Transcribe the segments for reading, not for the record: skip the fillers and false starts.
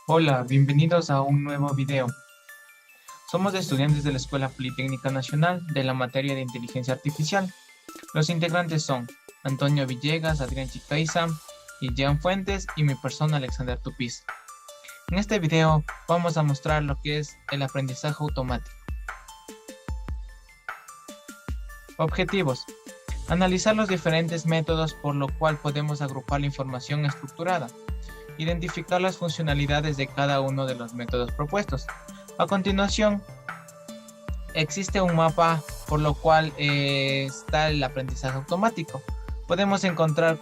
Hola, bienvenidos a un nuevo video. Somos estudiantes de la Escuela Politécnica Nacional de la materia de Inteligencia Artificial. Los integrantes son Antonio Villegas, Adrián Chicaiza y Jean Fuentes y mi persona Alexander Tupiz. En este video vamos a mostrar lo que es el aprendizaje automático. Objetivos. Analizar los diferentes métodos por lo cual podemos agrupar la información estructurada. Identificar las funcionalidades de cada uno de los métodos propuestos. A continuación, existe un mapa por lo cual está el aprendizaje automático. Podemos encontrar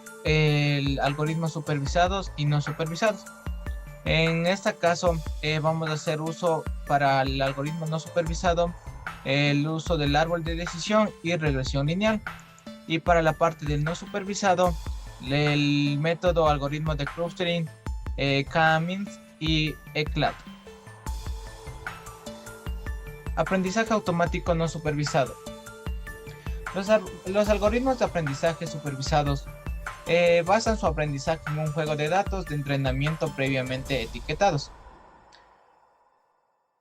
algoritmos supervisados y no supervisados. En este caso, vamos a hacer uso para el algoritmo no supervisado, el uso del árbol de decisión y regresión lineal. Y para la parte del no supervisado, el método algoritmo de clustering, K-means y ECLAD. Aprendizaje automático no supervisado. Los algoritmos de aprendizaje supervisados basan su aprendizaje en un juego de datos de entrenamiento previamente etiquetados.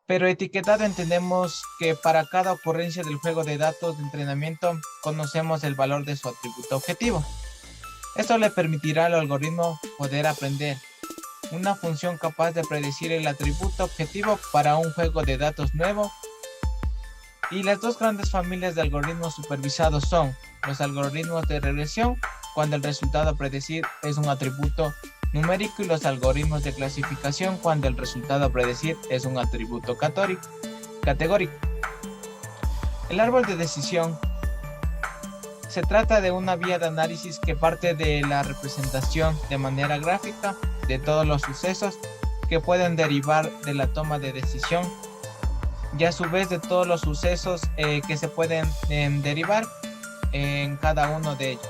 Pero etiquetado entendemos que para cada ocurrencia del juego de datos de entrenamiento conocemos el valor de su atributo objetivo. Esto le permitirá al algoritmo poder aprender una función capaz de predecir el atributo objetivo para un juego de datos nuevo. Y las dos grandes familias de algoritmos supervisados son los algoritmos de regresión, cuando el resultado a predecir es un atributo numérico, y los algoritmos de clasificación, cuando el resultado a predecir es un atributo categórico. El árbol de decisión se trata de una vía de análisis que parte de la representación de manera gráfica de todos los sucesos que pueden derivar de la toma de decisión, y a su vez de todos los sucesos que se pueden derivar en cada uno de ellos.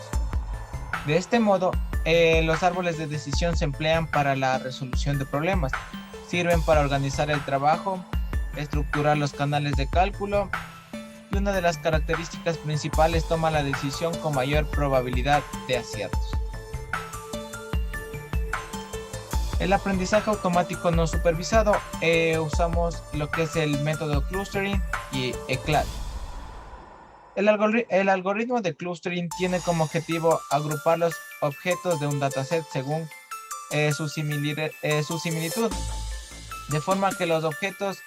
De este modo, los árboles de decisión se emplean para la resolución de problemas, sirven para organizar el trabajo, estructurar los canales de cálculo, y una de las características principales, toma la decisión con mayor probabilidad de aciertos. El aprendizaje automático no supervisado, usamos lo que es el método clustering y ECLAD. El algoritmo de clustering tiene como objetivo agrupar los objetos de un dataset según su similitud, de forma que los objetos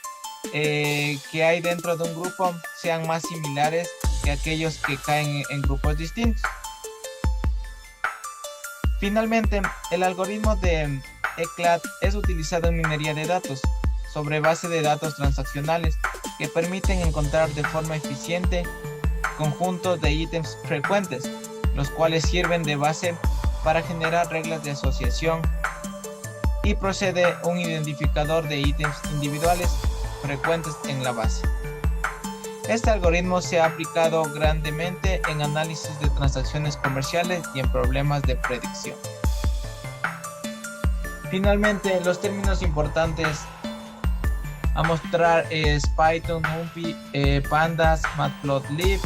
que hay dentro de un grupo sean más similares que aquellos que caen en grupos distintos. Finalmente, el algoritmo de ECLAD es utilizado en minería de datos sobre base de datos transaccionales que permiten encontrar de forma eficiente conjuntos de ítems frecuentes, los cuales sirven de base para generar reglas de asociación, y procede un identificador de ítems individuales frecuentes en la base. Este algoritmo se ha aplicado grandemente en análisis de transacciones comerciales y en problemas de predicción. Finalmente, los términos importantes a mostrar es Python, NumPy, Pandas, Matplotlib,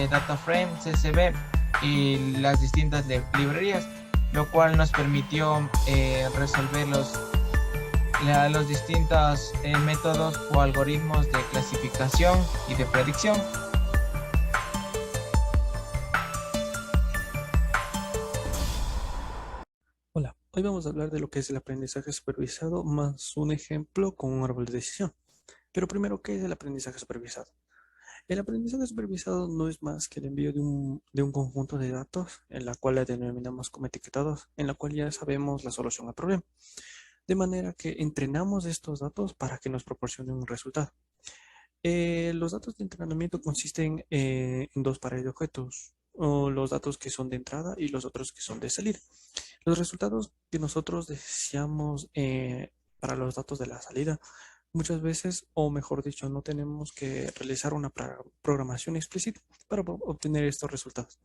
DataFrame, CSV y las distintas librerías, lo cual nos permitió resolver los distintos métodos o algoritmos de clasificación y de predicción. Hola, hoy vamos a hablar de lo que es el aprendizaje supervisado más un ejemplo con un árbol de decisión. Pero primero, ¿qué es el aprendizaje supervisado? El aprendizaje supervisado no es más que el envío de un conjunto de datos, en la cual la denominamos como etiquetados, en la cual ya sabemos la solución al problema. De manera que entrenamos estos datos para que nos proporcionen un resultado. Los datos de entrenamiento consisten en dos pares de objetos, o los datos que son de entrada y los otros que son de salida. Los resultados que nosotros deseamos para los datos de la salida, muchas veces, o mejor dicho, no tenemos que realizar una programación explícita para obtener estos resultados.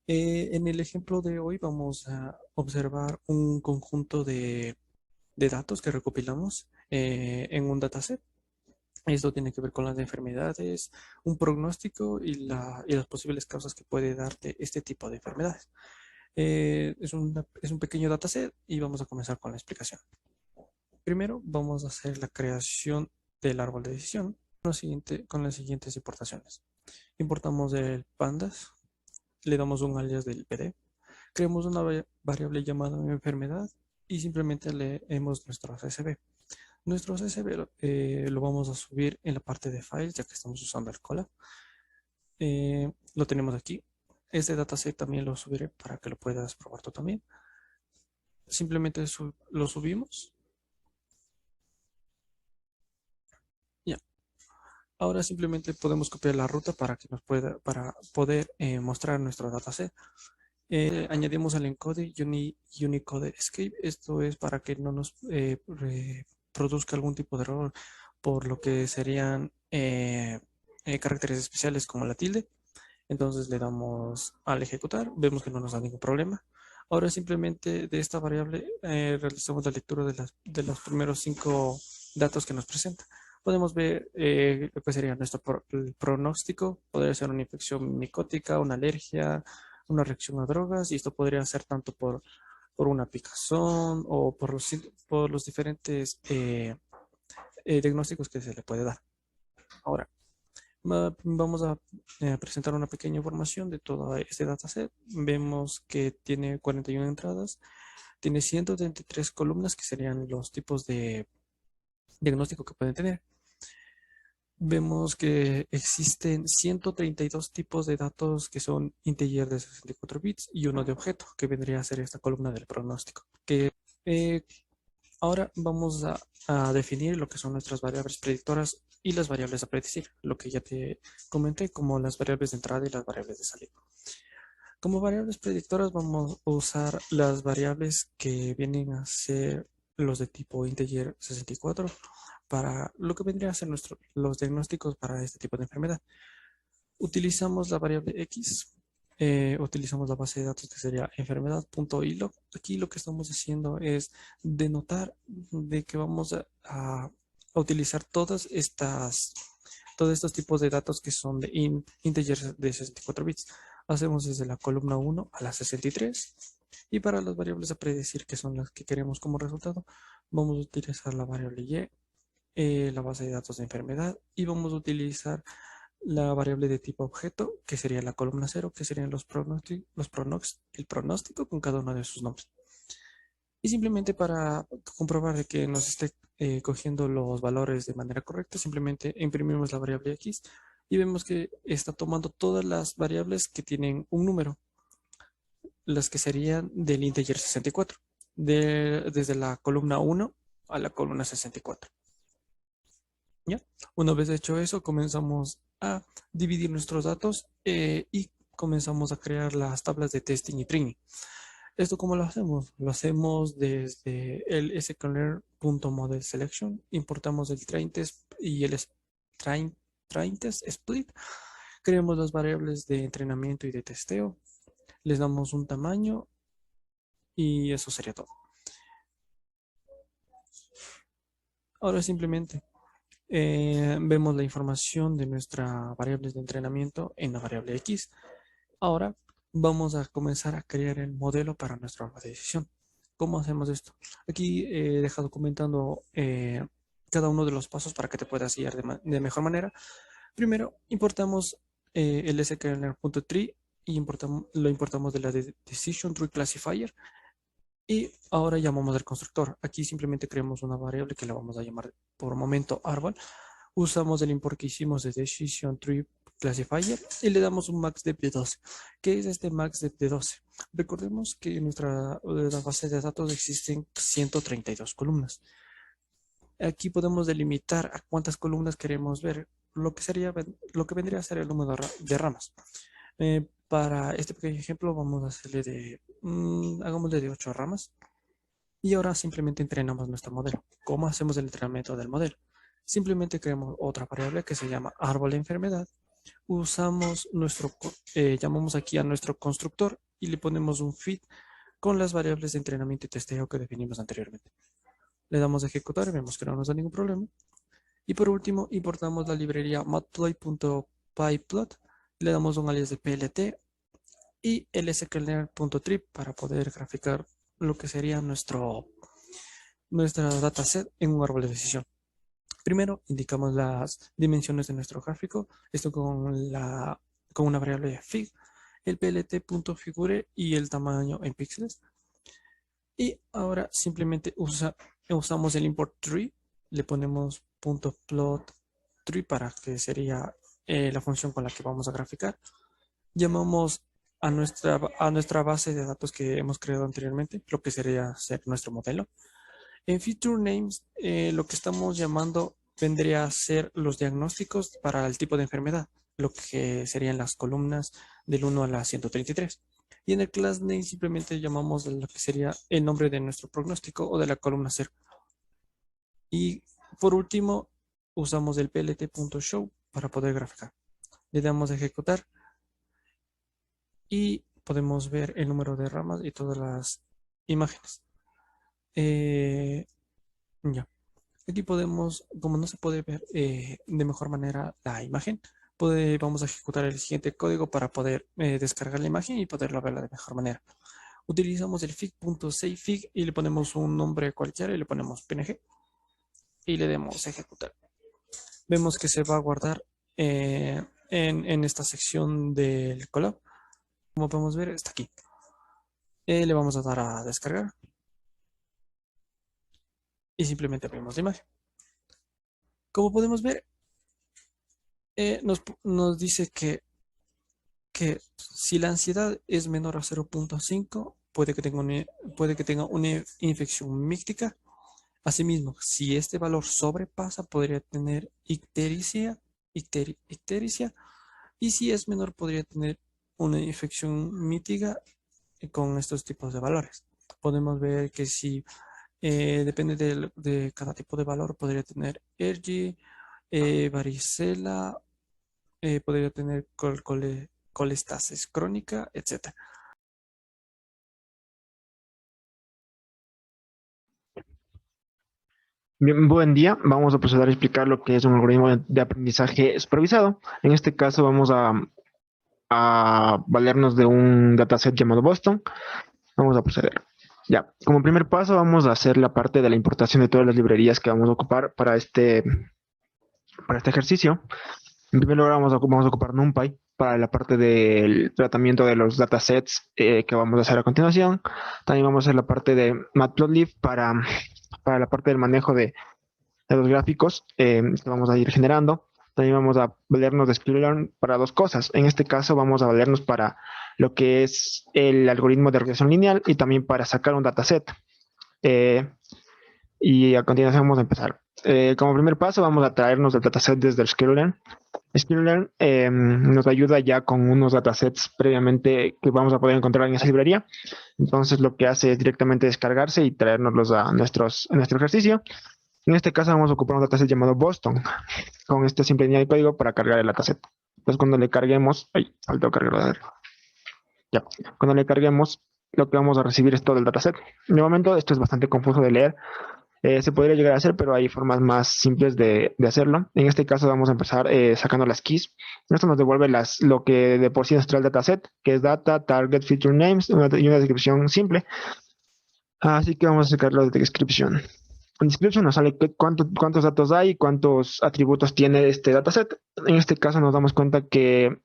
En el ejemplo de hoy vamos a observar un conjunto de datos que recopilamos en un dataset. Esto tiene que ver con las enfermedades, un pronóstico y las posibles causas que puede darte este tipo de enfermedades. Es un pequeño dataset y vamos a comenzar con la explicación. Primero vamos a hacer la creación del árbol de decisión con las siguientes importaciones. Importamos el pandas, le damos un alias del PD, creamos una variable llamada enfermedad y simplemente leemos nuestro CSV. Nuestro CSV lo vamos a subir en la parte de files, ya que estamos usando el Colab. Lo tenemos aquí. Este dataset también lo subiré para que lo puedas probar tú también. Simplemente lo subimos. Ya. Ahora simplemente podemos copiar la ruta para para poder mostrar nuestro dataset. Añadimos el encode Unicode Escape. Esto es para que no nos produzca algún tipo de error por lo que serían caracteres especiales como la tilde. Entonces le damos al ejecutar, vemos que no nos da ningún problema. Ahora simplemente de esta variable realizamos la lectura de los primeros 5 datos que nos presenta. Podemos ver lo que sería nuestro el pronóstico. Podría ser una infección micótica, una alergia, una reacción a drogas, y esto podría ser tanto por una picazón o por los diferentes diagnósticos que se le puede dar. Ahora, vamos a presentar una pequeña información de todo este dataset. Vemos que tiene 41 entradas, tiene 133 columnas que serían los tipos de diagnóstico que pueden tener. Vemos que existen 132 tipos de datos que son integer de 64 bits y uno de objeto, que vendría a ser esta columna del pronóstico. Eh, Ahora vamos a definir lo que son nuestras variables predictoras y las variables a predecir, lo que ya te comenté como las variables de entrada y las variables de salida. Como variables predictoras vamos a usar las variables que vienen a ser los de tipo integer 64 para lo que vendría a ser los diagnósticos para este tipo de enfermedad. Utilizamos la variable X, utilizamos la base de datos que sería enfermedad.ilog. Aquí lo que estamos haciendo es denotar de que vamos a utilizar todos estos tipos de datos que son de integers de 64 bits. Hacemos desde la columna 1 a la 63. Y para las variables a predecir, que son las que queremos como resultado, vamos a utilizar la variable Y, la base de datos de enfermedad, y vamos a utilizar la variable de tipo objeto, que sería la columna 0, que serían el pronóstico con cada uno de sus nombres. Y simplemente para comprobar de que nos esté cogiendo los valores de manera correcta, simplemente imprimimos la variable X y vemos que está tomando todas las variables que tienen un número, las que serían del integer 64, desde la columna 1 a la columna 64. ¿Ya? Una vez hecho eso, comenzamos a dividir nuestros datos y comenzamos a crear las tablas de testing y training. ¿Esto cómo lo hacemos? Lo hacemos desde el sklearn.model selection, importamos el train-test y el train-test split, creamos las variables de entrenamiento y de testeo, les damos un tamaño y eso sería todo. Ahora simplemente vemos la información de nuestras variables de entrenamiento en la variable X. Ahora vamos a comenzar a crear el modelo para nuestra árbol de decisión. ¿Cómo hacemos esto? Aquí he dejado comentando cada uno de los pasos para que te puedas guiar de mejor manera. Primero, importamos el sklearn.tree y lo importamos de la Decision Tree Classifier. Y ahora llamamos al constructor. Aquí simplemente creamos una variable que la vamos a llamar por momento árbol. Usamos el import que hicimos de Decision Tree Classifier y le damos un maxdepth de 12. ¿Qué es este maxdepth de 12? Recordemos que en nuestra base de datos existen 132 columnas. Aquí podemos delimitar a cuántas columnas queremos ver, lo que vendría a ser el número de ramas. Para este pequeño ejemplo vamos a hacerle hagámosle de 8 ramas. Y ahora simplemente entrenamos nuestro modelo. ¿Cómo hacemos el entrenamiento del modelo? Simplemente creamos otra variable que se llama árbol de enfermedad. Llamamos aquí a nuestro constructor y le ponemos un feed con las variables de entrenamiento y testeo que definimos anteriormente. Le damos a ejecutar y vemos que no nos da ningún problema. Y por último, importamos la librería matplotlib.pyplot, le damos un alias de plt y el sklearn.tree para poder graficar lo que sería nuestro nuestra dataset en un árbol de decisión. Primero, indicamos las dimensiones de nuestro gráfico, esto con una variable fig, el plt.figure y el tamaño en píxeles. Y ahora simplemente usamos el import tree, le ponemos .plot tree para que sería la función con la que vamos a graficar. Llamamos a nuestra base de datos que hemos creado anteriormente, lo que sería ser nuestro modelo. En feature names, lo que estamos llamando vendría a ser los diagnósticos para el tipo de enfermedad, lo que serían las columnas del 1 a la 133. Y en el class name simplemente llamamos lo que sería el nombre de nuestro pronóstico o de la columna 0. Y por último, usamos el plt.show para poder graficar. Le damos a ejecutar y podemos ver el número de ramas y todas las imágenes. Ya. Aquí podemos, como no se puede ver de mejor manera la imagen, vamos a ejecutar el siguiente código para poder descargar la imagen y poderlo verla de mejor manera. Utilizamos el fig.savefig y le ponemos un nombre cualquiera y le ponemos png y le damos ejecutar. Vemos que se va a guardar en esta sección del collab. Como podemos ver, está aquí. Le vamos a dar a descargar y simplemente abrimos la imagen. Como podemos ver, nos dice que si la ansiedad es menor a 0.5, puede que tenga una infección míctica. Asimismo, si este valor sobrepasa, podría tener ictericia, y si es menor, podría tener una infección mítica con estos tipos de valores. Podemos ver que si depende de cada tipo de valor, podría tener ERGI, varicela, podría tener colestasis crónica, etc. Bien, buen día. Vamos a proceder a explicar lo que es un algoritmo de aprendizaje supervisado. En este caso vamos a valernos de un dataset llamado Boston. Vamos a proceder. Ya, como primer paso vamos a hacer la parte de la importación de todas las librerías que vamos a ocupar para este ejercicio. En primer lugar vamos a ocupar NumPy para la parte del tratamiento de los datasets que vamos a hacer a continuación. También vamos a hacer la parte de Matplotlib para la parte del manejo de los gráficos que vamos a ir generando. También vamos a valernos de sklearn para dos cosas. En este caso vamos a valernos para lo que es el algoritmo de regresión lineal y también para sacar un dataset. Y a continuación vamos a empezar. Como primer paso vamos a traernos el dataset desde el sklearn. Sklearn nos ayuda ya con unos datasets previamente que vamos a poder encontrar en esa librería. Entonces lo que hace es directamente descargarse y traernoslos a nuestro ejercicio. En este caso vamos a ocupar un dataset llamado Boston, con esta simple línea de código para cargar el dataset. Entonces cuando le carguemos, faltó cargarlo. Ya, cuando le carguemos, lo que vamos a recibir es todo el dataset. De momento esto es bastante confuso de leer. Se podría llegar a hacer, pero hay formas más simples de hacerlo. En este caso vamos a empezar sacando las keys. Esto nos devuelve lo que de por sí nos trae el dataset, que es data, target, feature names y una descripción simple. Así que vamos a sacarlo de descripción. En description nos sale cuántos datos hay y cuántos atributos tiene este dataset. En este caso nos damos cuenta que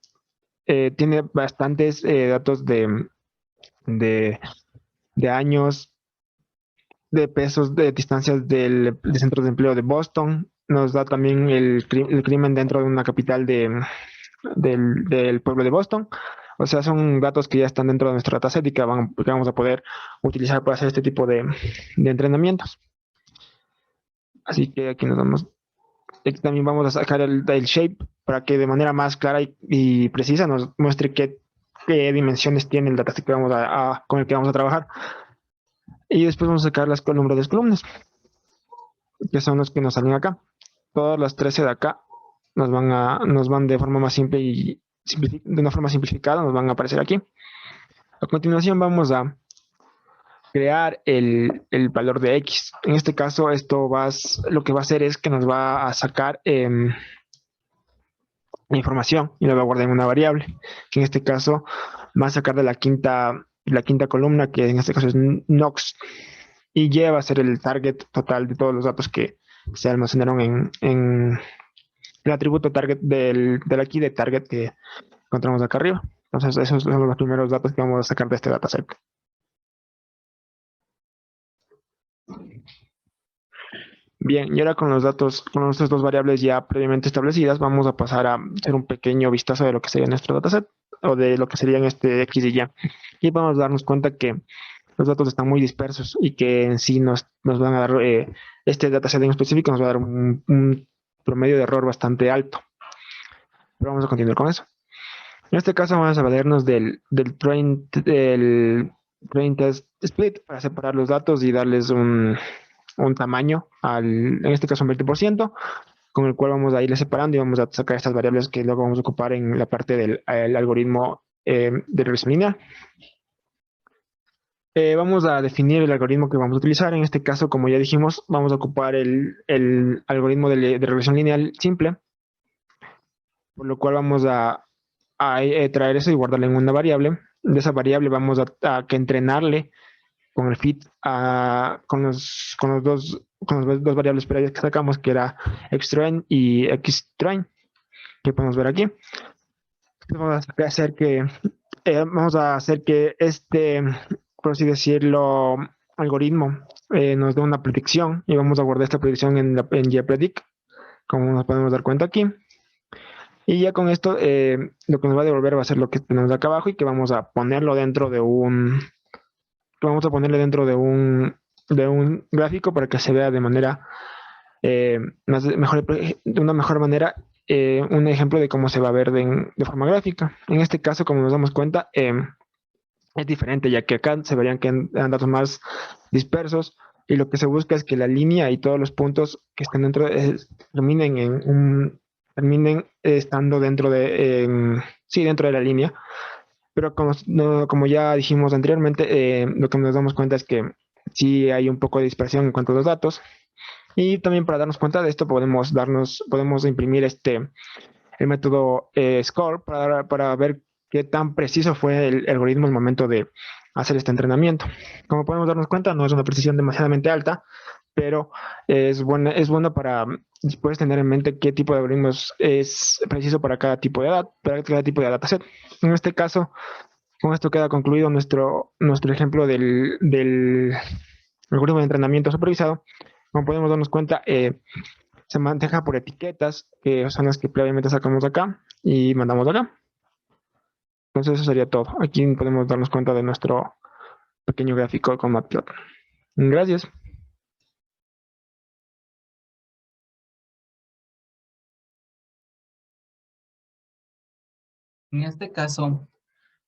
tiene bastantes datos de años, de pesos, de distancias del centro de empleo de Boston. Nos da también el crimen dentro de una capital del pueblo de Boston. O sea, son datos que ya están dentro de nuestro dataset y que vamos a poder utilizar para hacer este tipo de entrenamientos. Así que aquí nos vamos. Aquí también vamos a sacar el shape para que de manera más clara y precisa nos muestre qué dimensiones tiene el dataset con el que vamos a trabajar. Y después vamos a sacar las números de columnas, que son los que nos salen acá. Todas las 13 de acá nos van de forma más simple y de una forma simplificada, nos van a aparecer aquí. A continuación vamos a crear el valor de X. En este caso, lo que va a hacer es que nos va a sacar la información y la va a guardar en una variable, que en este caso va a sacar de la quinta columna, que en este caso es Nox. y Y va a ser el target total de todos los datos que se almacenaron en el atributo target del aquí de target que encontramos acá arriba. Entonces, esos son los primeros datos que vamos a sacar de este dataset. Bien, y ahora con los datos, con nuestras dos variables ya previamente establecidas, vamos a pasar a hacer un pequeño vistazo de lo que sería nuestro dataset o de lo que serían este X y Y. Y vamos a darnos cuenta que los datos están muy dispersos y que en sí nos van a dar, este dataset en específico nos va a dar un promedio de error bastante alto. Pero vamos a continuar con eso. En este caso vamos a valernos del train test split para separar los datos y darles un tamaño, en este caso un 20%, con el cual vamos a irle separando y vamos a sacar estas variables que luego vamos a ocupar en la parte del algoritmo de regresión lineal. Vamos a definir el algoritmo que vamos a utilizar. En este caso, como ya dijimos, vamos a ocupar el algoritmo de regresión lineal simple, por lo cual vamos a traer eso y guardarlo en una variable. De esa variable vamos a que entrenarle con el fit con las dos variables previas que sacamos, que era xtrain y xtrain, que podemos ver aquí. Vamos a hacer que este, por así decirlo, algoritmo nos dé una predicción y vamos a guardar esta predicción en gpredict, como nos podemos dar cuenta aquí. Y ya con esto, lo que nos va a devolver va a ser lo que tenemos acá abajo y que vamos a ponerlo dentro de de un gráfico para que se vea de manera de una mejor manera un ejemplo de cómo se va a ver de forma gráfica. En este caso, como nos damos cuenta, es diferente, ya que acá se verían que eran datos más dispersos y lo que se busca es que la línea y todos los puntos que están dentro terminen estando dentro dentro de la línea. Pero como ya dijimos anteriormente, lo que nos damos cuenta es que sí hay un poco de dispersión en cuanto a los datos. Y también para darnos cuenta de esto podemos imprimir el método score para ver qué tan preciso fue el algoritmo al momento de hacer este entrenamiento. Como podemos darnos cuenta, no es una precisión demasiadamente alta, pero es bueno para después tener en mente qué tipo de algoritmos es preciso para cada tipo de dataset. En este caso, con esto queda concluido nuestro ejemplo del algoritmo de entrenamiento supervisado. Como podemos darnos cuenta, se maneja por etiquetas, que son las que previamente sacamos acá y mandamos acá. Entonces eso sería todo. Aquí podemos darnos cuenta de nuestro pequeño gráfico con Matplotlib. Gracias. En este caso,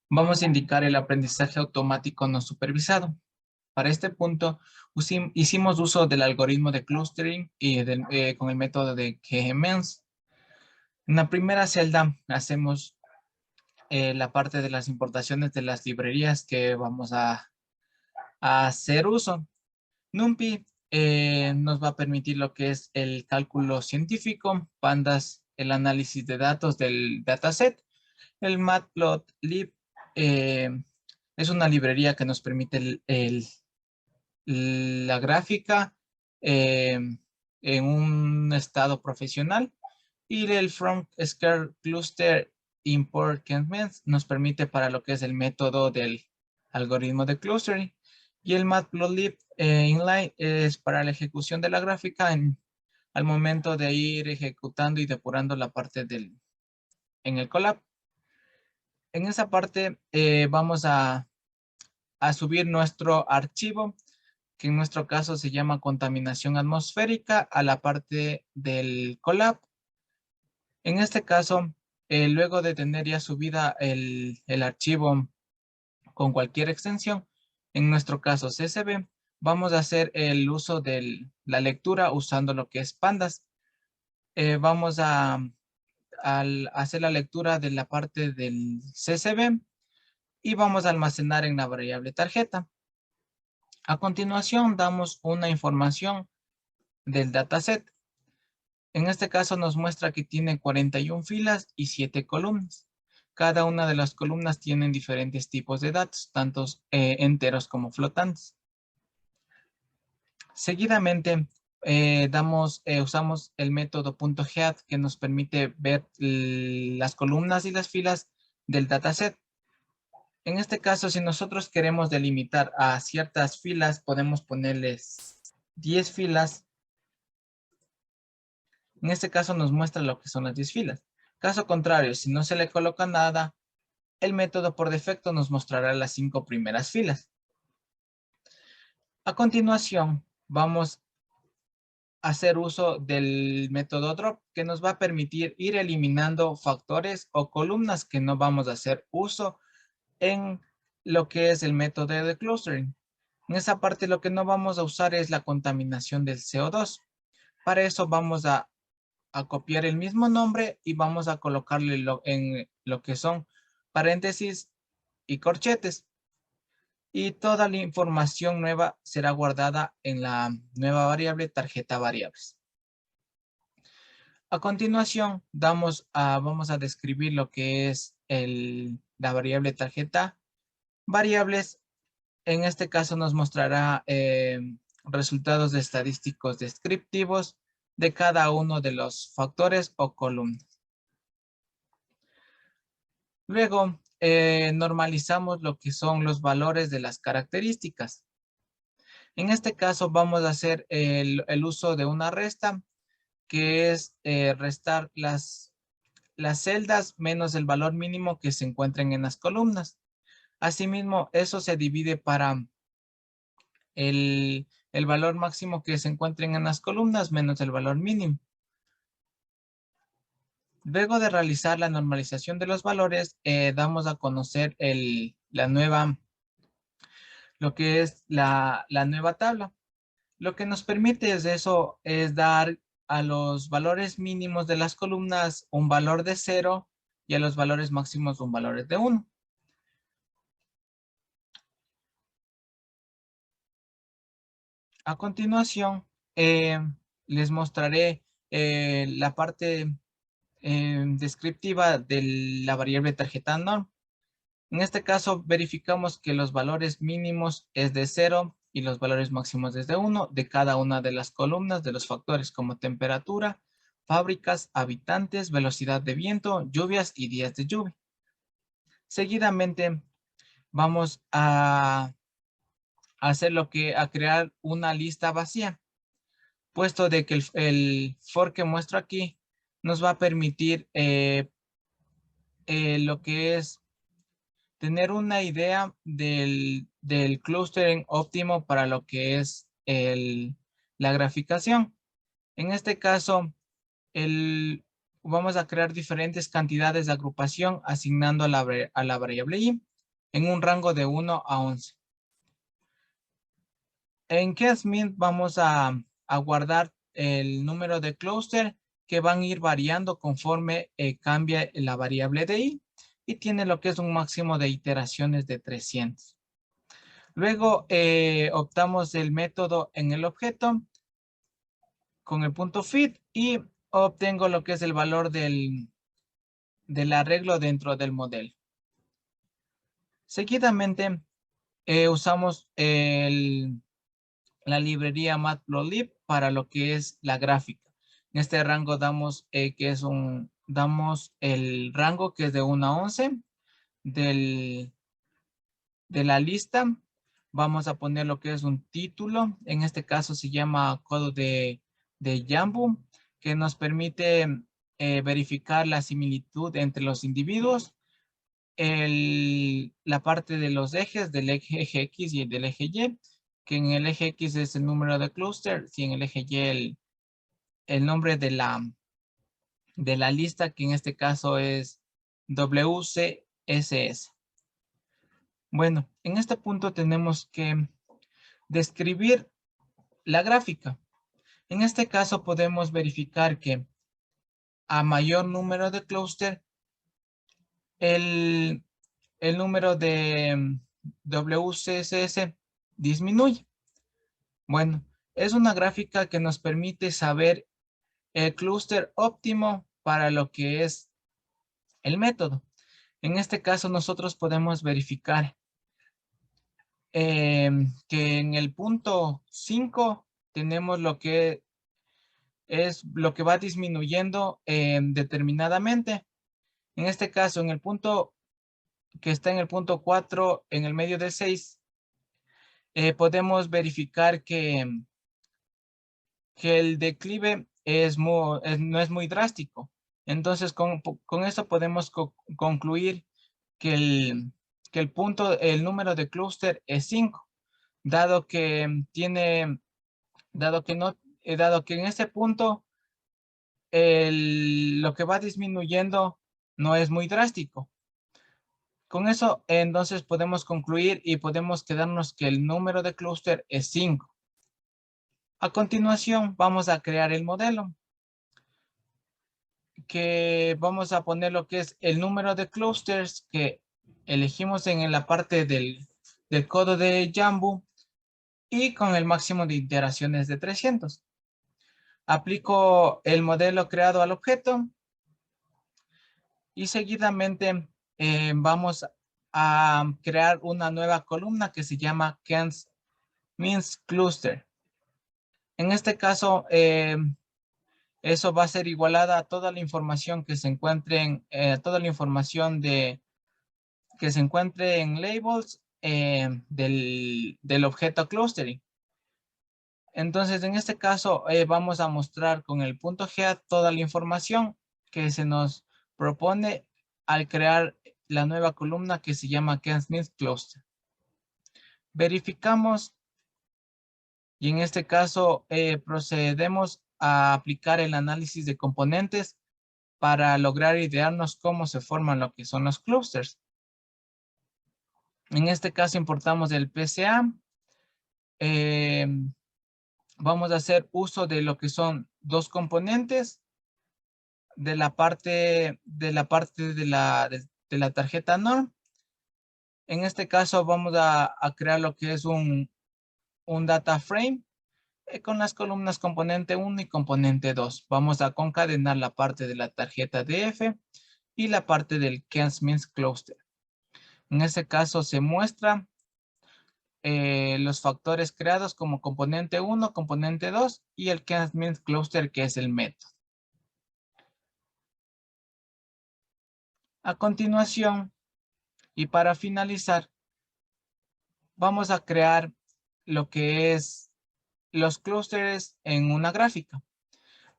vamos a indicar el aprendizaje automático no supervisado. Para este punto, hicimos uso del algoritmo de clustering y con el método de KMens. En la primera celda hacemos la parte de las importaciones de las librerías que vamos a hacer uso. NumPy nos va a permitir lo que es el cálculo científico, Pandas, el análisis de datos del dataset. El Matplotlib es una librería que nos permite la gráfica en un estado profesional. Y el From Scale Cluster Import Commands nos permite para lo que es el método del algoritmo de clustering. Y el Matplotlib inline es para la ejecución de la gráfica al momento de ir ejecutando y depurando la parte en el Colab. En esa parte vamos a subir nuestro archivo, que en nuestro caso se llama contaminación atmosférica, a la parte del Colab. En este caso, luego de tener ya subida el archivo con cualquier extensión, en nuestro caso CSV, vamos a hacer el uso de la lectura usando lo que es Pandas. Vamos a hacer la lectura de la parte del CSV y vamos a almacenar en la variable tarjeta. A continuación, damos una información del dataset. En este caso nos muestra que tiene 41 filas y 7 columnas. Cada una de las columnas tienen diferentes tipos de datos, tanto enteros como flotantes. Seguidamente, usamos el método .head que nos permite ver las columnas y las filas del dataset. En este caso, si nosotros queremos delimitar a ciertas filas, podemos ponerles 10 filas. En este caso nos muestra lo que son las 10 filas. Caso contrario, si no se le coloca nada, el método por defecto nos mostrará las 5 primeras filas. A continuación, vamos a hacer uso del método drop, que nos va a permitir ir eliminando factores o columnas que no vamos a hacer uso en lo que es el método de clustering. En esa parte lo que no vamos a usar es la contaminación del CO2. Para eso vamos a copiar el mismo nombre y vamos a colocarle en lo que son paréntesis y corchetes. Y toda la información nueva será guardada en la nueva variable tarjeta variables. A continuación, vamos a describir lo que es la variable tarjeta variables. En este caso nos mostrará resultados estadísticos descriptivos de cada uno de los factores o columnas. Luego, normalizamos lo que son los valores de las características. En este caso vamos a hacer el uso de una resta, que es restar las celdas menos el valor mínimo que se encuentren en las columnas. Asimismo, eso se divide para el valor máximo que se encuentren en las columnas menos el valor mínimo. Luego de realizar la normalización de los valores, damos a conocer lo que es la nueva tabla. Lo que nos permite es dar a los valores mínimos de las columnas un valor de 0 y a los valores máximos un valor de 1. A continuación, les mostraré la parte descriptiva de la variable tarjeta norm. En este caso, verificamos que los valores mínimos es de 0 y los valores máximos es de 1 de cada una de las columnas de los factores como temperatura, fábricas, habitantes, velocidad de viento, lluvias y días de lluvia. Seguidamente, vamos a crear una lista vacía, puesto de que el for que muestro aquí nos va a permitir lo que es tener una idea del clustering óptimo para lo que es la graficación. En este caso, vamos a crear diferentes cantidades de agrupación asignando a la variable i en un rango de 1 a 11. En CaseMint vamos a guardar el número de clúster que van a ir variando conforme cambia la variable de i y tiene lo que es un máximo de iteraciones de 300. Luego optamos el método en el objeto con el punto fit y obtengo lo que es el valor del arreglo dentro del modelo. Seguidamente usamos la librería Matplotlib para lo que es la gráfica. En este rango damos el rango que es de 1 a 11 de la lista. Vamos a poner lo que es un título. En este caso se llama codo de Jambu, que nos permite verificar la similitud entre los individuos. La parte de los ejes, del eje X y del eje Y, que en el eje X es el número de clúster, y en el eje Y el nombre de la lista, que en este caso es WCSS. Bueno, en este punto tenemos que describir la gráfica. En este caso podemos verificar que a mayor número de clúster, el número de WCSS disminuye. Bueno, es una gráfica que nos permite saber el clúster óptimo para lo que es el método. En este caso nosotros podemos verificar que en el punto 5 tenemos lo que es lo que va disminuyendo determinadamente. En este caso, en el punto que está en el punto 4, en el medio de 6, podemos verificar que el declive no es muy drástico. Entonces, con esto podemos concluir que el número de clúster es 5, dado que dado que en ese punto lo que va disminuyendo no es muy drástico. Con eso, entonces podemos concluir y podemos quedarnos que el número de clúster es 5. A continuación, vamos a crear el modelo, que vamos a poner lo que es el número de clusters que elegimos en la parte del codo de Jambu y con el máximo de iteraciones de 300. Aplico el modelo creado al objeto y seguidamente vamos a crear una nueva columna que se llama K-means cluster. En este caso, eso va a ser igualada a toda la información que se encuentre toda la información que se encuentre en labels del objeto clustering. Entonces, en este caso, vamos a mostrar con el punto G toda la información que se nos propone al crear la nueva columna que se llama K-means cluster. Verificamos y en este caso procedemos a aplicar el análisis de componentes para lograr idearnos cómo se forman lo que son los clusters. En este caso importamos el PCA. Vamos a hacer uso de lo que son dos componentes de la parte de la tarjeta NOR. En este caso vamos a crear lo que es un data frame con las columnas componente 1 y componente 2. Vamos a concadenar la parte de la tarjeta DF y la parte del K-means cluster. En este caso se muestra los factores creados como componente 1, componente 2 y el K-means cluster que es el método. A continuación, y para finalizar, vamos a crear lo que es los clústeres en una gráfica.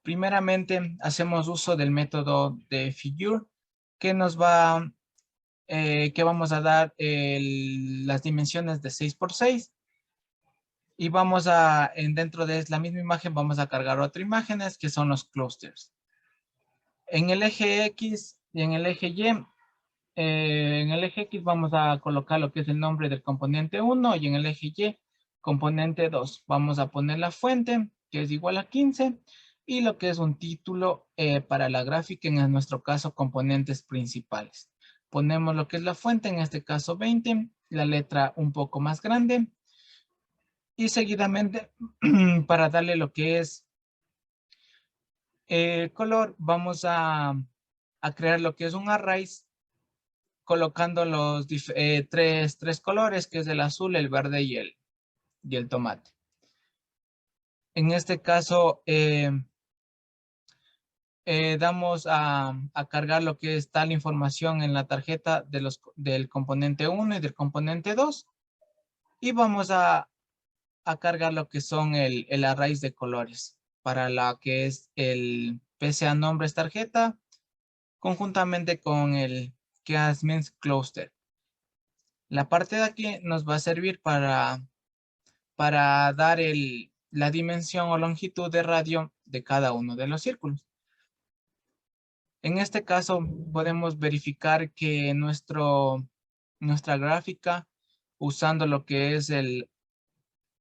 Primeramente, hacemos uso del método de figure que nos va, que vamos a dar las dimensiones de 6 por 6. Y vamos a, dentro de la misma imagen, vamos a cargar otras imágenes que son los clusters. En el eje X y en el eje Y, en el eje X vamos a colocar lo que es el nombre del componente 1 y en el eje Y, componente 2. Vamos a poner la fuente, que es igual a 15, y lo que es un título para la gráfica, en nuestro caso, componentes principales. Ponemos lo que es la fuente, en este caso 20, la letra un poco más grande, y seguidamente, para darle lo que es color, vamos a crear lo que es un array, colocando los tres colores, que es el azul, el verde y el tomate. En este caso, damos a cargar lo que está la información en la tarjeta del componente 1 y del componente 2. Y vamos a cargar lo que son el array de colores para la que es el PCA nombres tarjeta conjuntamente con el K-means cluster. La parte de aquí nos va a servir para dar la dimensión o longitud de radio de cada uno de los círculos. En este caso podemos verificar que nuestra gráfica, usando lo que es el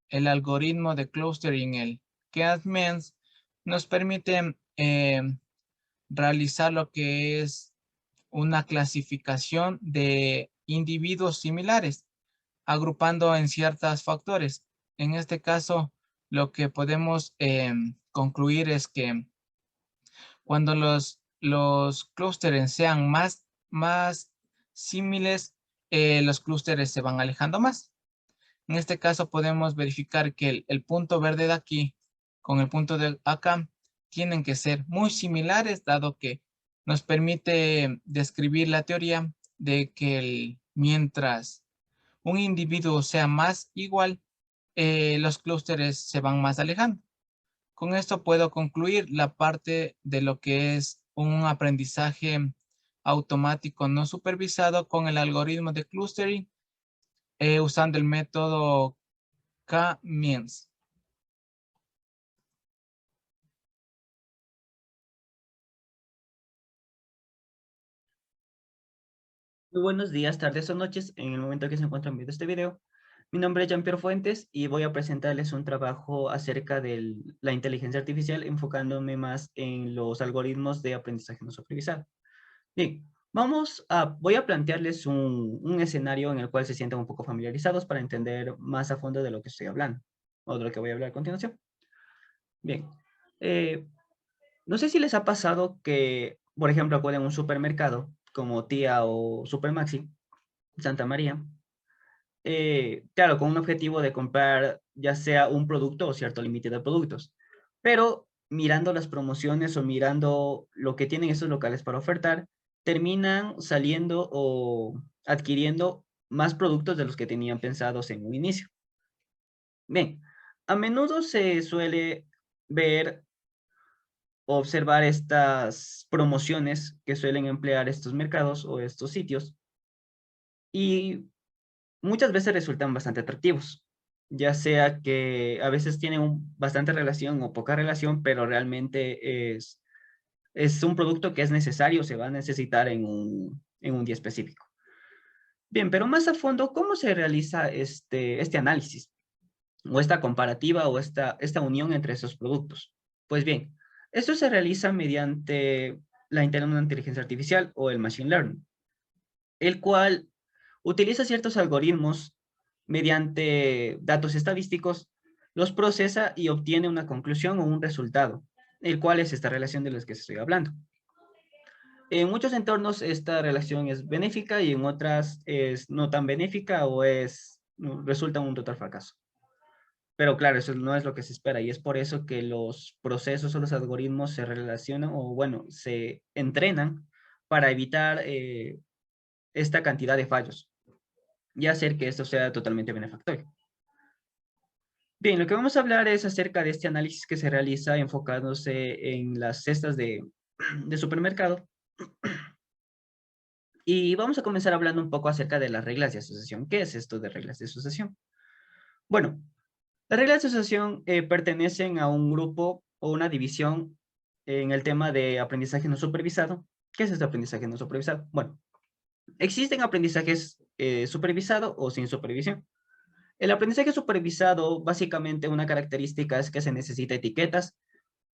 algoritmo de clustering, el K-means, nos permite realizar lo que es una clasificación de individuos similares, agrupando en ciertos factores. En este caso, lo que podemos concluir es que cuando los clústeres sean más similares, los clústeres se van alejando más. En este caso podemos verificar que el punto verde de aquí con el punto de acá tienen que ser muy similares, dado que nos permite describir la teoría de que mientras un individuo sea más igual, los clústeres se van más alejando. Con esto puedo concluir la parte de lo que es un aprendizaje automático no supervisado con el algoritmo de clustering usando el método K-means. Muy buenos días, tardes o noches, en el momento que se encuentran viendo este video. Mi nombre es Jean-Pierre Fuentes y voy a presentarles un trabajo acerca de la inteligencia artificial, enfocándome más en los algoritmos de aprendizaje no supervisado. Bien, voy a plantearles un escenario en el cual se sientan un poco familiarizados para entender más a fondo de lo que estoy hablando, o de lo que voy a hablar a continuación. Bien, no sé si les ha pasado que, por ejemplo, acuden a un supermercado como Tía o Supermaxi, Santa María, claro, con un objetivo de comprar ya sea un producto o cierto límite de productos, pero mirando las promociones o mirando lo que tienen esos locales para ofertar, terminan saliendo o adquiriendo más productos de los que tenían pensados en un inicio. Bien, a menudo se suele ver o observar estas promociones que suelen emplear estos mercados o estos sitios y muchas veces resultan bastante atractivos, ya sea que a veces tienen bastante relación o poca relación, pero realmente es un producto que es necesario, se va a necesitar en un día específico. Bien, pero más a fondo, ¿cómo se realiza este análisis? O esta comparativa o esta unión entre esos productos. Pues bien, esto se realiza mediante una inteligencia artificial o el machine learning, el cual utiliza ciertos algoritmos mediante datos estadísticos, los procesa y obtiene una conclusión o un resultado, el cual es esta relación de la que estoy hablando. En muchos entornos esta relación es benéfica y en otras es no tan benéfica o resulta un total fracaso. Pero claro, eso no es lo que se espera y es por eso que los procesos o los algoritmos se relacionan o bueno, se entrenan para evitar esta cantidad de fallos y hacer que esto sea totalmente benefactorio. Bien, lo que vamos a hablar es acerca de este análisis que se realiza enfocándose en las cestas de supermercado. Y vamos a comenzar hablando un poco acerca de las reglas de asociación. ¿Qué es esto de reglas de asociación? Bueno, las reglas de asociación pertenecen a un grupo o una división en el tema de aprendizaje no supervisado. ¿Qué es este aprendizaje no supervisado? Bueno, existen aprendizajes supervisado o sin supervisión. El aprendizaje supervisado, básicamente una característica es que se necesita etiquetas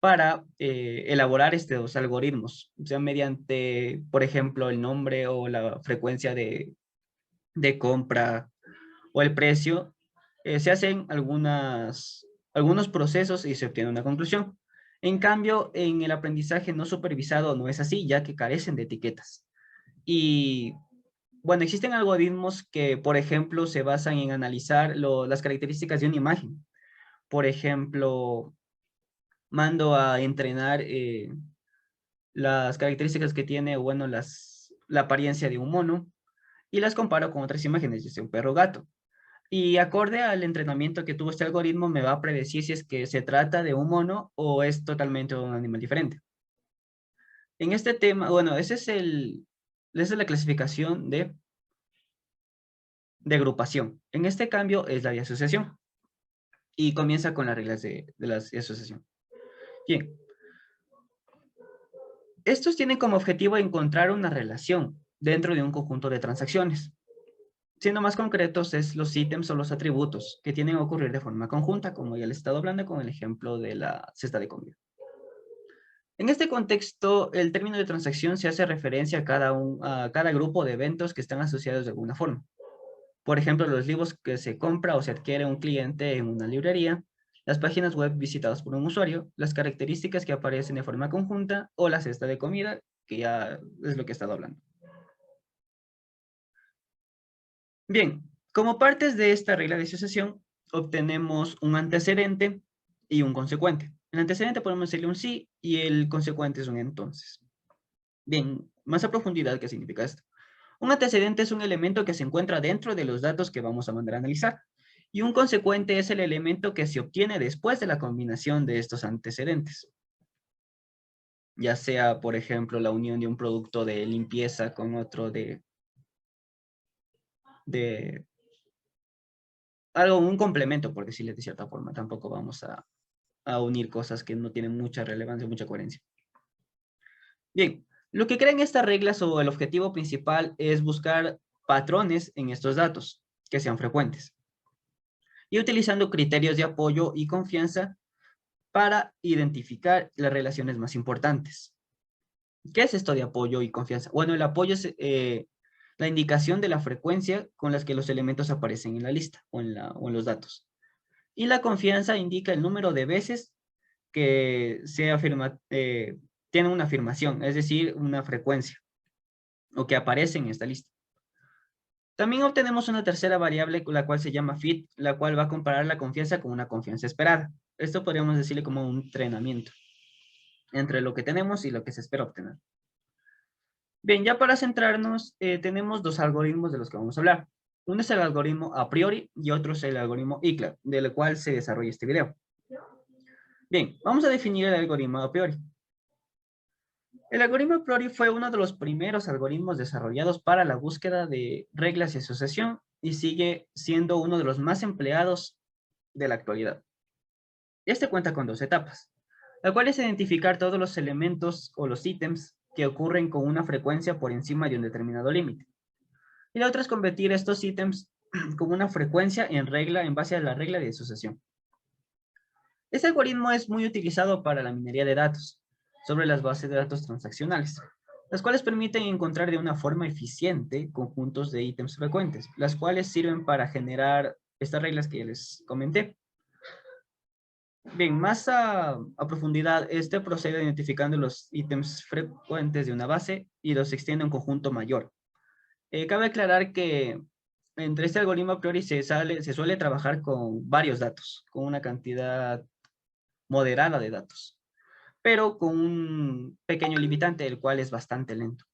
para elaborar estos algoritmos, o sea, mediante, por ejemplo, el nombre o la frecuencia de compra o el precio, se hacen algunos procesos y se obtiene una conclusión. En cambio, en el aprendizaje no supervisado no es así, ya que carecen de etiquetas. Y bueno, existen algoritmos que, por ejemplo, se basan en analizar las características de una imagen. Por ejemplo, mando a entrenar las características que tiene, bueno, la apariencia de un mono y las comparo con otras imágenes, ya sea un perro o gato. Y acorde al entrenamiento que tuvo este algoritmo, me va a predecir si es que se trata de un mono o es totalmente un animal diferente. En este tema, bueno, esa es la clasificación de agrupación. En este cambio es la de asociación. Y comienza con las reglas de la asociación. Bien. Estos tienen como objetivo encontrar una relación dentro de un conjunto de transacciones. Siendo más concretos, es los ítems o los atributos que tienen que ocurrir de forma conjunta, como ya les he estado hablando con el ejemplo de la cesta de comida. En este contexto, el término de transacción se hace referencia a cada grupo de eventos que están asociados de alguna forma. Por ejemplo, los libros que se compra o se adquiere un cliente en una librería, las páginas web visitadas por un usuario, las características que aparecen de forma conjunta o la cesta de comida, que ya es lo que he estado hablando. Bien, como partes de esta regla de asociación, obtenemos un antecedente y un consecuente. El antecedente podemos decirle un sí y el consecuente es un entonces. Bien, más a profundidad, ¿qué significa esto? Un antecedente es un elemento que se encuentra dentro de los datos que vamos a mandar a analizar. Y un consecuente es el elemento que se obtiene después de la combinación de estos antecedentes. Ya sea, por ejemplo, la unión de un producto de limpieza con otro de algo, un complemento, por decirle de cierta forma. Tampoco vamos a unir cosas que no tienen mucha relevancia, mucha coherencia. Bien, lo que creen estas reglas o el objetivo principal es buscar patrones en estos datos que sean frecuentes y utilizando criterios de apoyo y confianza para identificar las relaciones más importantes. ¿Qué es esto de apoyo y confianza? Bueno, el apoyo es la indicación de la frecuencia con las que los elementos aparecen en la lista o en los datos. Y la confianza indica el número de veces que tiene una afirmación, es decir, una frecuencia, o que aparece en esta lista. También obtenemos una tercera variable, la cual se llama fit, la cual va a comparar la confianza con una confianza esperada. Esto podríamos decirle como un entrenamiento entre lo que tenemos y lo que se espera obtener. Bien, ya para centrarnos, tenemos dos algoritmos de los que vamos a hablar. Uno es el algoritmo a priori y otro es el algoritmo ICLA, del cual se desarrolla este video. Bien, vamos a definir el algoritmo a priori. El algoritmo a priori fue uno de los primeros algoritmos desarrollados para la búsqueda de reglas de asociación y sigue siendo uno de los más empleados de la actualidad. Este cuenta con dos etapas, la cual es identificar todos los elementos o los ítems que ocurren con una frecuencia por encima de un determinado límite. Y la otra es convertir estos ítems con una frecuencia en regla en base a la regla de asociación. Este algoritmo es muy utilizado para la minería de datos sobre las bases de datos transaccionales, las cuales permiten encontrar de una forma eficiente conjuntos de ítems frecuentes, las cuales sirven para generar estas reglas que ya les comenté. Bien, más a profundidad, este procede identificando los ítems frecuentes de una base y los extiende a un conjunto mayor. Cabe aclarar que entre este algoritmo a priori se suele trabajar con varios datos, con una cantidad moderada de datos, pero con un pequeño limitante, el cual es bastante lento.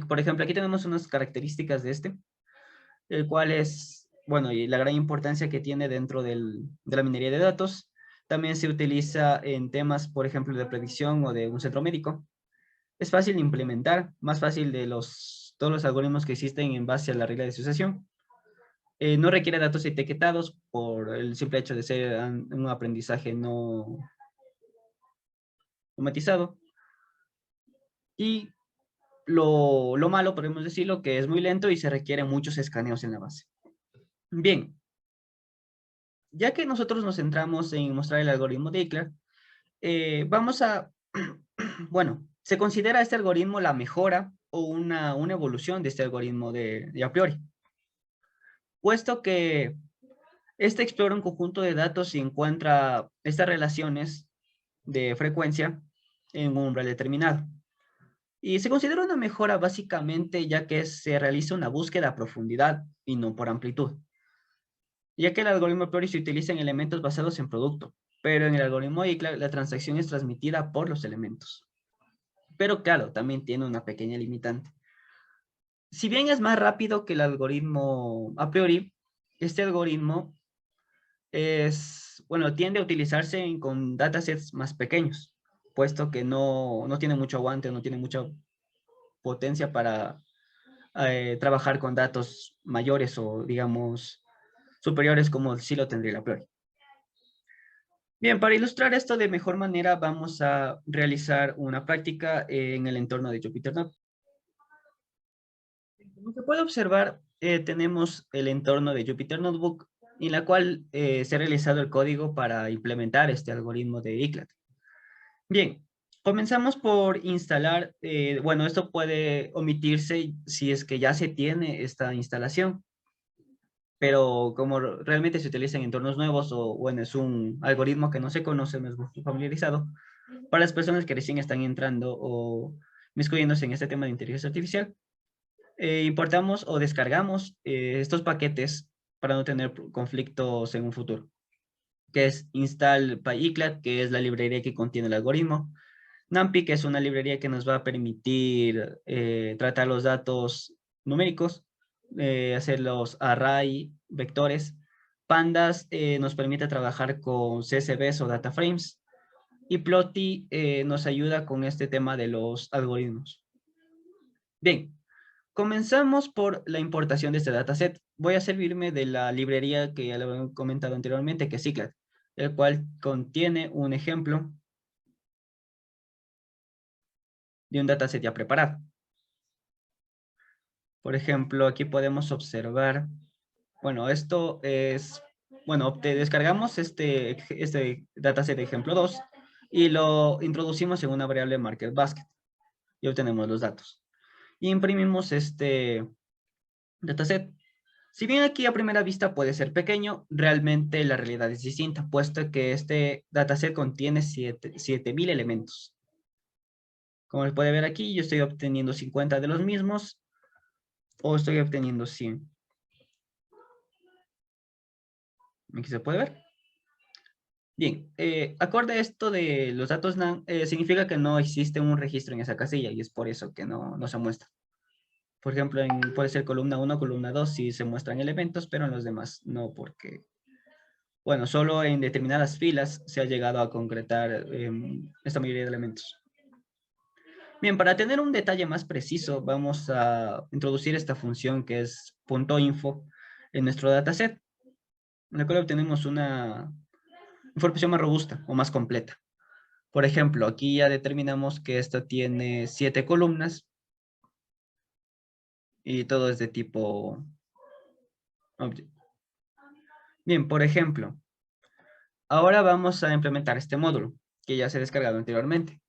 Por ejemplo, aquí tenemos unas características de este, el cual es, bueno, y la gran importancia que tiene dentro de la minería de datos. También se utiliza en temas, por ejemplo, de predicción o de un centro médico. Es fácil de implementar, más fácil de todos los algoritmos que existen en base a la regla de asociación. No requiere datos etiquetados por el simple hecho de ser un aprendizaje no automatizado. Y lo malo, podemos decirlo, que es muy lento y se requieren muchos escaneos en la base. Bien, ya que nosotros nos centramos en mostrar el algoritmo de ICLA, vamos a, bueno, se considera este algoritmo la mejora o una evolución de este algoritmo de a priori, puesto que este explora un conjunto de datos y encuentra estas relaciones de frecuencia en un umbral determinado. Y se considera una mejora básicamente ya que se realiza una búsqueda a profundidad y no por amplitud. Ya que el algoritmo a priori se utiliza en elementos basados en producto, pero en el algoritmo ICLA la transacción es transmitida por los elementos. Pero claro, también tiene una pequeña limitante. Si bien es más rápido que el algoritmo a priori, este algoritmo tiende a utilizarse con datasets más pequeños, puesto que no tiene mucho aguante, no tiene mucha potencia para trabajar con datos mayores o, digamos, superiores como sí lo tendría el a priori. Bien, para ilustrar esto de mejor manera, vamos a realizar una práctica en el entorno de Jupyter Notebook. Como se puede observar, tenemos el entorno de Jupyter Notebook, en la cual se ha realizado el código para implementar este algoritmo de ICLAD. Bien, comenzamos por instalar, bueno, esto puede omitirse si es que ya se tiene esta instalación, pero como realmente se utiliza en entornos nuevos o bueno, es un algoritmo que no se conoce, no es muy familiarizado, para las personas que recién están entrando o miscuyéndose en este tema de inteligencia artificial, importamos o descargamos estos paquetes para no tener conflictos en un futuro. que es install PyICLAD, que es la librería que contiene el algoritmo. NumPy, que es una librería que nos va a permitir tratar los datos numéricos, hacer los array, vectores. Pandas nos permite trabajar con CSVs o data frames. Y Plotly nos ayuda con este tema de los algoritmos. Bien, comenzamos por la importación de este dataset. Voy a servirme de la librería que ya le he comentado anteriormente, que es Scikit, el cual contiene un ejemplo de un dataset ya preparado. Por ejemplo, aquí podemos observar, bueno, esto es, bueno, descargamos este dataset de ejemplo 2 y lo introducimos en una variable market basket y obtenemos los datos. Y imprimimos este dataset. Si bien aquí a primera vista puede ser pequeño, realmente la realidad es distinta, puesto que este dataset contiene 7000 elementos. Como les puede ver aquí, yo estoy obteniendo 50 de los mismos, o estoy obteniendo 100. Aquí se puede ver. Bien, acorde a esto de los datos NaN, significa que no existe un registro en esa casilla, y es por eso que no se muestra. Por ejemplo, puede ser columna 1, columna 2, si se muestran elementos, pero en los demás no, porque, bueno, solo en determinadas filas se ha llegado a concretar esta mayoría de elementos. Bien, para tener un detalle más preciso, vamos a introducir esta función que es .info en nuestro dataset, en la cual obtenemos una información más robusta o más completa. Por ejemplo, aquí ya determinamos que esta tiene 7 columnas y todo es de tipo object. Bien, por ejemplo, ahora vamos a implementar este módulo que ya se ha descargado anteriormente.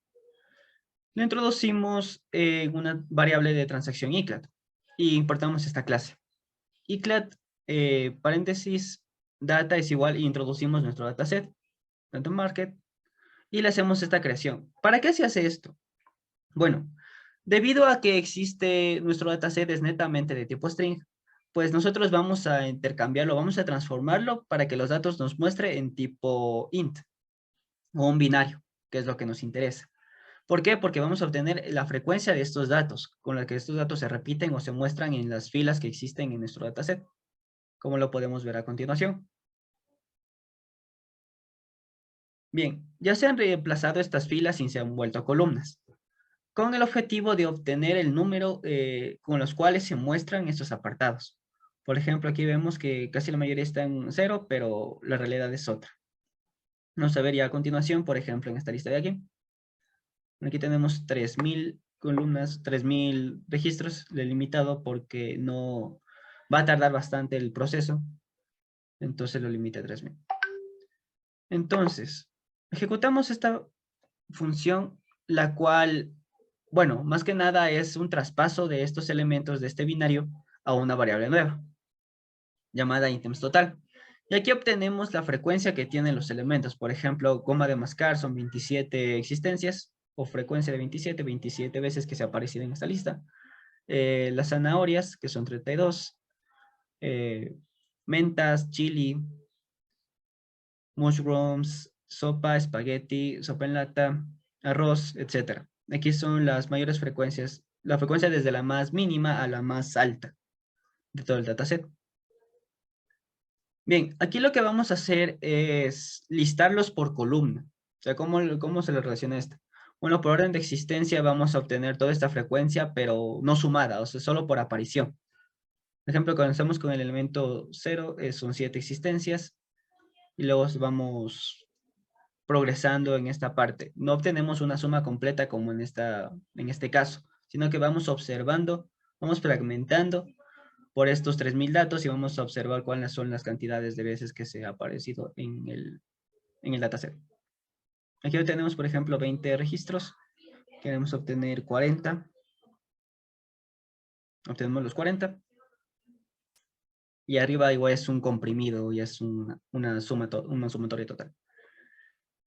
Lo introducimos en una variable de transacción ICLAD y importamos esta clase. ICLAD, paréntesis, data es igual, e introducimos nuestro dataset, data market, y le hacemos esta creación. ¿Para qué se hace esto? Bueno, debido a que existe, nuestro dataset es netamente de tipo string, pues nosotros vamos a intercambiarlo, vamos a transformarlo para que los datos nos muestre en tipo int o un binario, que es lo que nos interesa. ¿Por qué? Porque vamos a obtener la frecuencia de estos datos, con la que estos datos se repiten o se muestran en las filas que existen en nuestro dataset, como lo podemos ver a continuación. Bien, ya se han reemplazado estas filas y se han vuelto a columnas, con el objetivo de obtener el número con los cuales se muestran estos apartados. Por ejemplo, aquí vemos que casi la mayoría está en 0, pero la realidad es otra. Vamos a ver ya a continuación, por ejemplo, en esta lista de aquí. Aquí tenemos 3000 columnas, 3000 registros, limitado porque no va a tardar bastante el proceso. Entonces lo limita a 3000. Entonces, ejecutamos esta función, la cual, bueno, más que nada es un traspaso de estos elementos de este binario a una variable nueva, llamada items total. Y aquí obtenemos la frecuencia que tienen los elementos. Por ejemplo, goma de mascar son 27 existencias, o frecuencia de 27 veces que se ha aparecido en esta lista. Las zanahorias, que son 32. Mentas, chili, mushrooms, sopa, espagueti, sopa en lata, arroz, etc. Aquí son las mayores frecuencias, la frecuencia desde la más mínima a la más alta de todo el dataset. Bien, aquí lo que vamos a hacer es listarlos por columna. O sea, ¿cómo se le relaciona esto? Bueno, por orden de existencia vamos a obtener toda esta frecuencia, pero no sumada, o sea, solo por aparición. Por ejemplo, comenzamos con el elemento 0, son 7 existencias, y luego vamos progresando en esta parte. No obtenemos una suma completa como en este caso, sino que vamos observando, vamos fragmentando por estos 3000 datos y vamos a observar cuáles son las cantidades de veces que se ha aparecido en el dataset. Aquí tenemos, por ejemplo, 20 registros. Queremos obtener 40. Obtenemos los 40. Y arriba igual es un comprimido, y es una sumatoria total.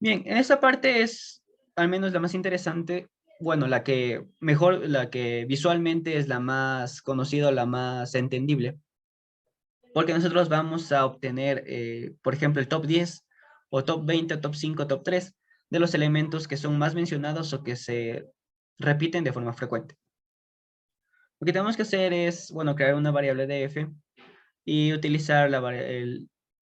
Bien, en esta parte es al menos la más interesante, bueno, la que visualmente es la más conocida, la más entendible, porque nosotros vamos a obtener, por ejemplo, el top 10 o top 20, top 5, top 3 de los elementos que son más mencionados o que se repiten de forma frecuente. Lo que tenemos que hacer es, bueno, crear una variable de f y utilizar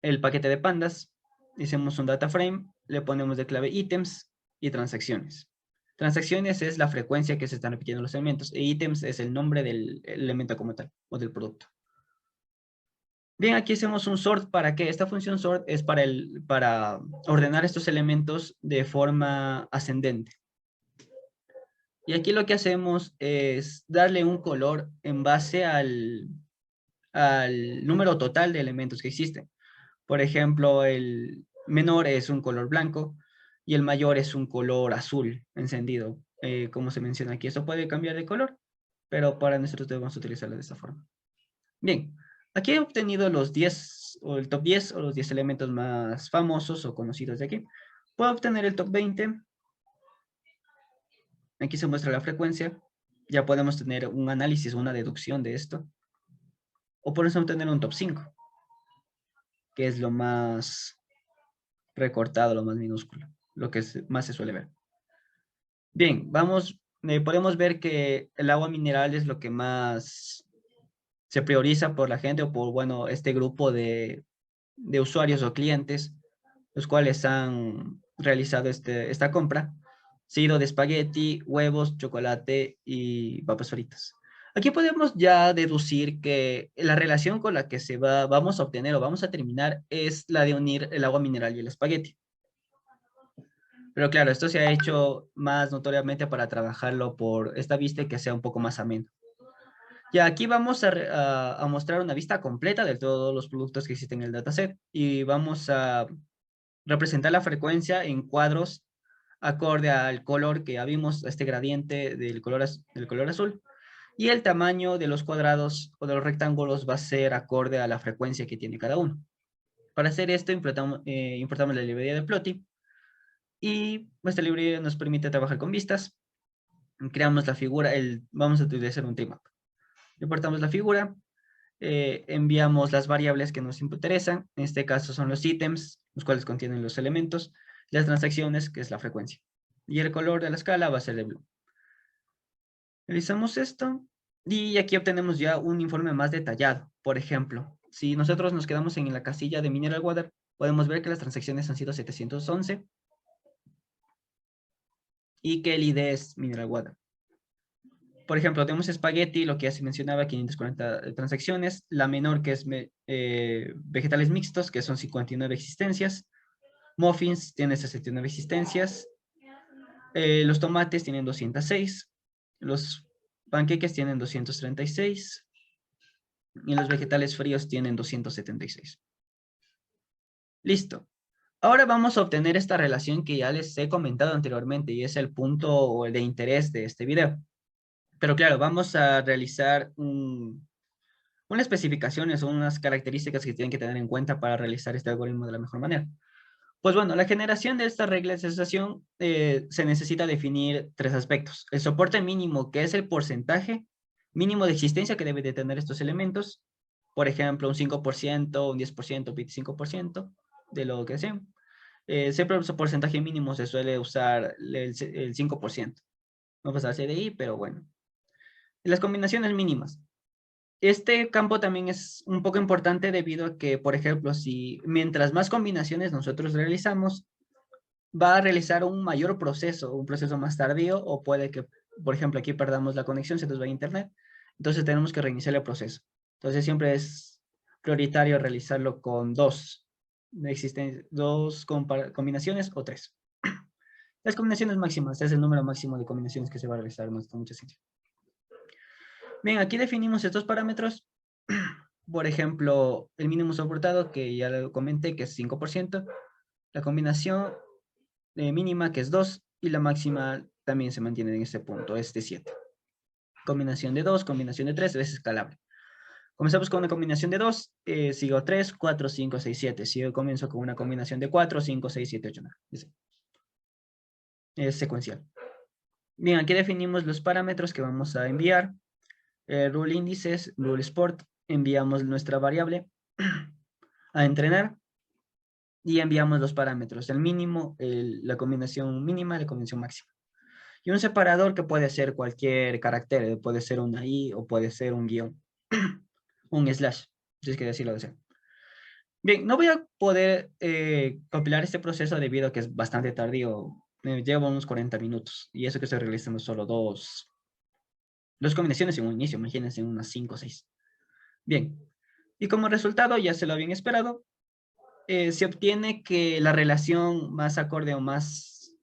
el paquete de pandas. Hicimos un data frame, le ponemos de clave ítems y transacciones. Transacciones es la frecuencia que se están repitiendo los elementos e ítems es el nombre del elemento como tal o del producto. Bien, aquí hacemos un sort. ¿Para qué? Esta función sort es para ordenar estos elementos de forma ascendente. Y aquí lo que hacemos es darle un color en base al número total de elementos que existen. Por ejemplo, el menor es un color blanco y el mayor es un color azul encendido, como se menciona aquí. Esto puede cambiar de color, pero para nosotros debemos utilizarlo de esta forma. Bien, aquí he obtenido los 10 o el top 10 o los 10 elementos más famosos o conocidos de aquí. Puedo obtener el top 20. Aquí se muestra la frecuencia. Ya podemos tener un análisis, una deducción de esto. O podemos obtener un top 5, que es lo más recortado, lo más minúsculo, lo que más se suele ver. Bien, vamos, podemos ver que el agua mineral es lo que más se prioriza por la gente o por, bueno, este grupo de usuarios o clientes, los cuales han realizado esta compra, seguido de espagueti, huevos, chocolate y papas fritas. Aquí podemos ya deducir que la relación con la que vamos a obtener o vamos a terminar es la de unir el agua mineral y el espagueti. Pero claro, esto se ha hecho más notoriamente para trabajarlo por esta vista y que sea un poco más ameno. Ya aquí vamos a mostrar una vista completa de todos los productos que existen en el dataset y vamos a representar la frecuencia en cuadros acorde al color que ya vimos, este gradiente del color azul. Y el tamaño de los cuadrados o de los rectángulos va a ser acorde a la frecuencia que tiene cada uno. Para hacer esto importamos la librería de Plotly. Y esta librería nos permite trabajar con vistas. Creamos la figura, vamos a utilizar un trimap. Importamos la figura, enviamos las variables que nos interesan. En este caso son los ítems, los cuales contienen los elementos, las transacciones, que es la frecuencia. Y el color de la escala va a ser de blue. Realizamos esto y aquí obtenemos ya un informe más detallado. Por ejemplo, si nosotros nos quedamos en la casilla de Mineral Water, podemos ver que las transacciones han sido 711 y que el ID es Mineral Water. Por ejemplo, tenemos espagueti, lo que ya se mencionaba, 540 transacciones. La menor, que es vegetales mixtos, que son 59 existencias. Muffins tiene 69 existencias. Los tomates tienen 206. Los panqueques tienen 236. Y los vegetales fríos tienen 276. Listo. Ahora vamos a obtener esta relación que ya les he comentado anteriormente y es el punto de interés de este video. Pero claro, vamos a realizar unas especificaciones o unas características que tienen que tener en cuenta para realizar este algoritmo de la mejor manera. Pues bueno, la generación de esta regla de asociación se necesita definir 3 aspectos. El soporte mínimo, que es el porcentaje mínimo de existencia que debe de tener estos elementos. Por ejemplo, un 5%, un 10%, un 25% de lo que sea. Siempre el porcentaje mínimo se suele usar el 5%. No pasarse de ahí, pero bueno. Las combinaciones mínimas. Este campo también es un poco importante debido a que, por ejemplo, si mientras más combinaciones nosotros realizamos, va a realizar un mayor proceso, un proceso más tardío, o puede que, por ejemplo, aquí perdamos la conexión, se nos va a internet, entonces tenemos que reiniciar el proceso. Entonces siempre es prioritario realizarlo con dos combinaciones o 3. Las combinaciones máximas es el número máximo de combinaciones que se va a realizar, no está mucho sitio. Bien, aquí definimos estos parámetros. Por ejemplo, el mínimo soportado, que ya lo comenté, que es 5%. La combinación mínima, que es 2. Y la máxima también se mantiene en este punto, es de 7. Combinación de 2, combinación de 3, es escalable. Comenzamos con una combinación de 2, sigo 3, 4, 5, 6, 7. Si yo comienzo con una combinación de 4, 5, 6, 7, 8, 9. Es secuencial. Bien, aquí definimos los parámetros que vamos a enviar. Rule índices, rule sport, enviamos nuestra variable a entrenar y enviamos los parámetros, el mínimo, la combinación mínima, la combinación máxima. Y un separador que puede ser cualquier carácter, puede ser una i o puede ser un guión, un slash, si es que así lo deseo. Bien, no voy a poder compilar este proceso debido a que es bastante tardío. Llevo unos 40 minutos y eso que estoy realizando solo dos combinaciones en un inicio, imagínense unas 5 o 6. Bien, y como resultado, ya se lo habían esperado, se obtiene que la relación más acorde o más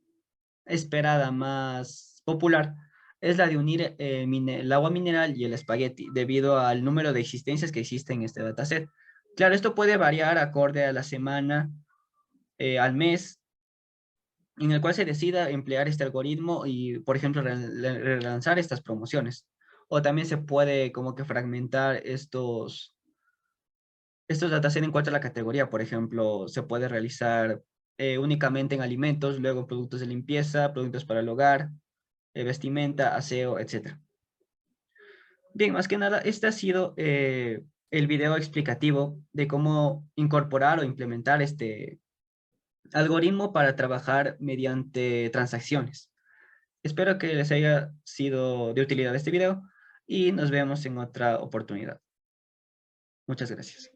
esperada, más popular, es la de unir el agua mineral y el espagueti, debido al número de existencias que existen en este dataset. Claro, esto puede variar acorde a la semana, al mes, en el cual se decida emplear este algoritmo y, por ejemplo, relanzar estas promociones. O también se puede como que fragmentar estos datasets en cuanto a la categoría. Por ejemplo, se puede realizar únicamente en alimentos, luego productos de limpieza, productos para el hogar, vestimenta, aseo, etc. Bien, más que nada, este ha sido el video explicativo de cómo incorporar o implementar este algoritmo para trabajar mediante transacciones. Espero que les haya sido de utilidad este video y nos vemos en otra oportunidad. Muchas gracias.